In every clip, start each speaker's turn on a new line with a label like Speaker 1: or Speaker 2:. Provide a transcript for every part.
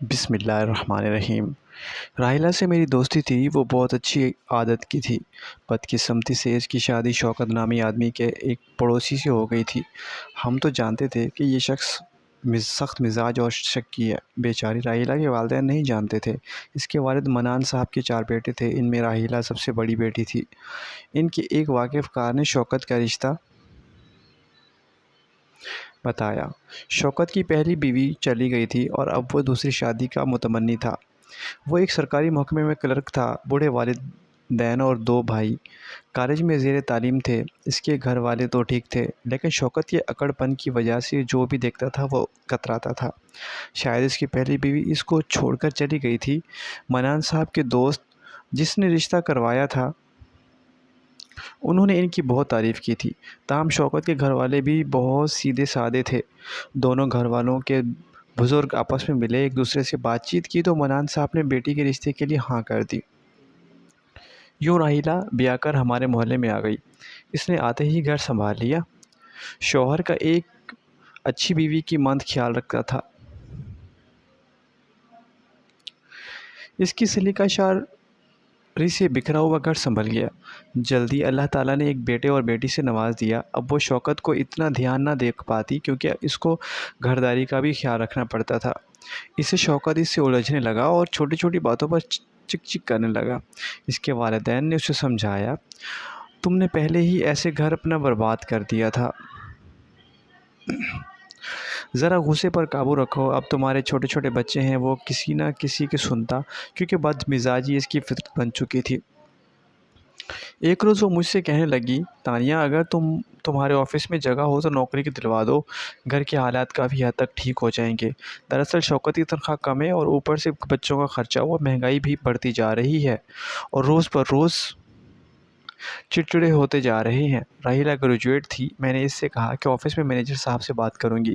Speaker 1: بسم اللہ الرحمن الرحیم۔ راحلہ سے میری دوستی تھی، وہ بہت اچھی عادت کی تھی۔ بدقسمتی سے اس کی شادی شوکت نامی آدمی کے ایک پڑوسی سے ہو گئی تھی۔ ہم تو جانتے تھے کہ یہ شخص سخت مزاج اور شکی ہے۔ بیچاری راحلہ کے والدین نہیں جانتے تھے۔ اس کے والد منان صاحب کے 4 بیٹے تھے، ان میں راحلہ سب سے بڑی بیٹی تھی۔ ان کے ایک واقف کار نے شوکت کا رشتہ بتایا۔ شوکت کی پہلی بیوی چلی گئی تھی اور اب وہ دوسری شادی کا متمنی تھا۔ وہ ایک سرکاری محکمے میں کلرک تھا۔ بوڑھے والدین اور 2 بھائی کالج میں زیر تعلیم تھے۔ اس کے گھر والے تو ٹھیک تھے، لیکن شوکت کے اکڑ پن کی وجہ سے جو بھی دیکھتا تھا وہ کتراتا تھا۔ شاید اس کی پہلی بیوی اس کو چھوڑ کر چلی گئی تھی۔ منان صاحب کے دوست جس نے رشتہ کروایا تھا، انہوں نے ان کی بہت تعریف کی تھی۔ تاہم شوکت کے گھر والے بھی بہت سیدھے سادے تھے۔ دونوں گھر والوں کے بزرگ آپس میں ملے، ایک دوسرے سے بات چیت کی تو منان صاحب نے بیٹی کے رشتے کے لیے ہاں کر دی۔ یوں راحلہ بیاہ کر ہمارے محلے میں آ گئی۔ اس نے آتے ہی گھر سنبھال لیا۔ شوہر کا ایک اچھی بیوی کی مند خیال رکھتا تھا۔ اس کی سلیقہ شعری سے بکھرا ہوا گھر سنبھل گیا۔ جلدی اللہ تعالیٰ نے ایک بیٹے اور بیٹی سے نواز دیا۔ اب وہ شوکت کو اتنا دھیان نہ دے پاتی کیونکہ اس کو گھرداری کا بھی خیال رکھنا پڑتا تھا۔ اسے شوکت اس سے الجھنے لگا اور چھوٹی چھوٹی باتوں پر چک چک کرنے لگا۔ اس کے والدین نے اسے سمجھایا، تم نے پہلے ہی ایسے گھر اپنا برباد کر دیا تھا، ذرا غصے پر قابو رکھو۔ اب تمہارے چھوٹے چھوٹے بچے ہیں، وہ کسی نہ کسی کی سنتا، کیونکہ بد مزاجی اس کی فطرت بن چکی تھی۔ ایک روز وہ مجھ سے کہنے لگی، تانیہ اگر تمہارے آفس میں جگہ ہو تو نوکری کی دلوا دو، گھر کے حالات کافی حد تک ٹھیک ہو جائیں گے۔ دراصل شوکت کی تنخواہ کم ہے اور اوپر سے بچوں کا خرچہ ہوا، مہنگائی بھی بڑھتی جا رہی ہے اور روز پر روز چڑچڑے ہوتے جا رہے ہیں۔ راحلہ گریجویٹ تھی۔ میں نے اس سے کہا کہ آفس میں مینیجر صاحب سے بات کروں گی۔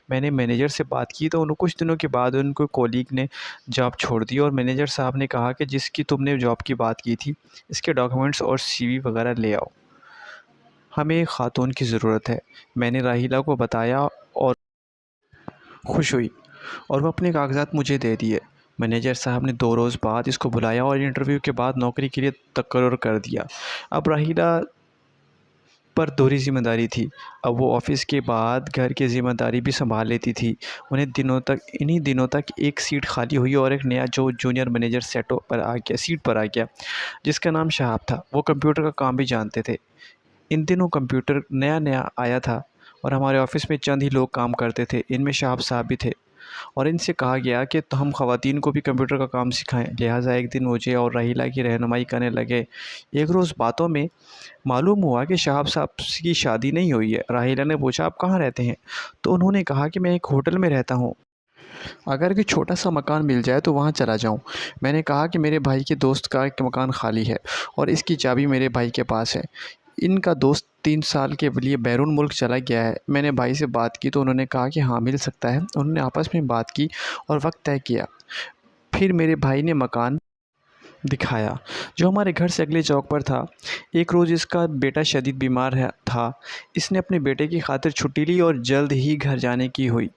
Speaker 1: میں نے مینیجر سے بات کی تو کچھ دنوں کے بعد ان کے کولیگ نے جاب چھوڑ دی اور مینیجر صاحب نے کہا کہ جس کی تم نے جاب کی بات کی تھی، اس کے ڈاکیومنٹس اور سی وی وغیرہ لے آؤ، ہمیں ایک خاتون کی ضرورت ہے۔ میں نے راحلہ کو بتایا اور خوش ہوئی اور وہ اپنے کاغذات مجھے دے دیے۔ مینیجر صاحب نے 2 روز بعد اس کو بلایا اور انٹرویو کے بعد نوکری کے لیے تقرر کر دیا۔ اب راحلہ پر دوہری ذمہ داری تھی۔ اب وہ آفس کے بعد گھر کی ذمہ داری بھی سنبھال لیتی تھی۔ انہی دنوں تک ایک سیٹ خالی ہوئی اور ایک نیا جونیئر مینیجر سیٹ پر آ گیا جس کا نام شہاب تھا۔ وہ کمپیوٹر کا کام بھی جانتے تھے۔ ان دنوں کمپیوٹر نیا آیا تھا اور ہمارے آفس میں چند ہی لوگ کام کرتے تھے، ان میں شہاب صاحب بھی تھے، اور ان سے کہا گیا کہ ہم خواتین کو بھی کمپیوٹر کا کام سکھائیں۔ لہٰذا ایک دن مجھے اور راحلہ کی رہنمائی کرنے لگے۔ ایک روز باتوں میں معلوم ہوا کہ شہاب صاحب کی شادی نہیں ہوئی ہے۔ راحلہ نے پوچھا، آپ کہاں رہتے ہیں؟ تو انہوں نے کہا کہ میں ایک ہوٹل میں رہتا ہوں، اگر کوئی چھوٹا سا مکان مل جائے تو وہاں چلا جاؤں۔ میں نے کہا کہ میرے بھائی کے دوست کا ایک مکان خالی ہے اور اس کی چابی میرے بھائی کے پاس ہے۔ ان کا دوست 3 سال کے لیے بیرون ملک چلا گیا ہے۔ میں نے بھائی سے بات کی تو انہوں نے کہا کہ ہاں مل سکتا ہے۔ انہوں نے آپس میں بات کی اور وقت طے کیا۔ پھر میرے بھائی نے مکان دکھایا جو ہمارے گھر سے اگلے چوک پر تھا۔ ایک روز اس کا بیٹا شدید بیمار تھا۔ اس نے اپنے بیٹے کی خاطر چھٹی لی اور جلد ہی گھر جانے کی ہوئی۔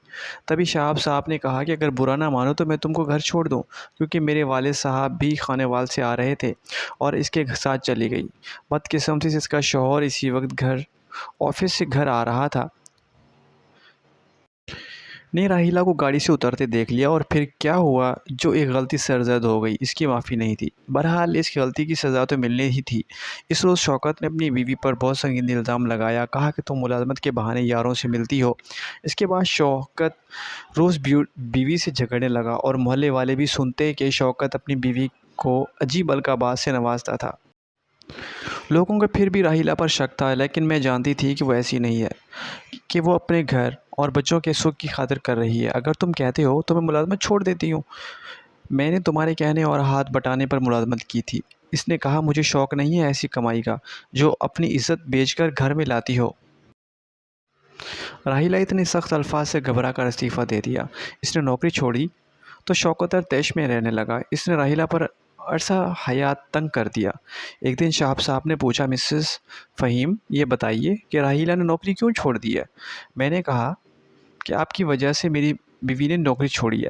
Speaker 1: تبھی شہاب صاحب نے کہا کہ اگر برا نہ مانو تو میں تم کو گھر چھوڑ دوں، کیونکہ میرے والد صاحب بھی خانے وال سے آ رہے تھے، اور اس کے ساتھ چلی گئی۔ بدقسمتی سے اس کا شوہر اسی وقت آفس سے گھر آ رہا تھا، نے راحلہ کو گاڑی سے اترتے دیکھ لیا اور پھر کیا ہوا جو ایک غلطی سرزد ہو گئی، اس کی معافی نہیں تھی۔ بہرحال اس کی غلطی کی سزا تو ملنے ہی تھی۔ اس روز شوکت نے اپنی بیوی پر بہت سنگین الزام لگایا، کہا کہ تم ملازمت کے بہانے یاروں سے ملتی ہو۔ اس کے بعد شوکت روز بیوی سے جھگڑنے لگا اور محلے والے بھی سنتے کہ شوکت اپنی بیوی کو عجیب القابات سے نوازتا تھا۔ لوگوں کو پھر بھی راحلہ پر شک تھا، لیکن میں جانتی تھی کہ وہ ایسی نہیں ہے، کہ وہ اپنے گھر اور بچوں کے سکھ کی خاطر کر رہی ہے۔ اگر تم کہتے ہو تو میں ملازمت چھوڑ دیتی ہوں۔ میں نے تمہارے کہنے اور ہاتھ بٹانے پر ملازمت کی تھی۔ اس نے کہا، مجھے شوق نہیں ہے ایسی کمائی کا جو اپنی عزت بیچ کر گھر میں لاتی ہو۔ راحلہ اتنے سخت الفاظ سے گھبرا کر استعفیٰ دے دیا۔ اس نے نوکری چھوڑی تو شوکت طیش میں رہنے لگا۔ اس نے راحلہ پر عرصہ حیات تنگ کر دیا۔ ایک دن شہاب صاحب نے پوچھا، مسز فہیم، یہ بتائیے کہ راحلہ نے نوکری کیوں چھوڑ دی ہے؟ میں نے کہا کہ آپ کی وجہ سے میری بیوی نے نوکری چھوڑی ہے۔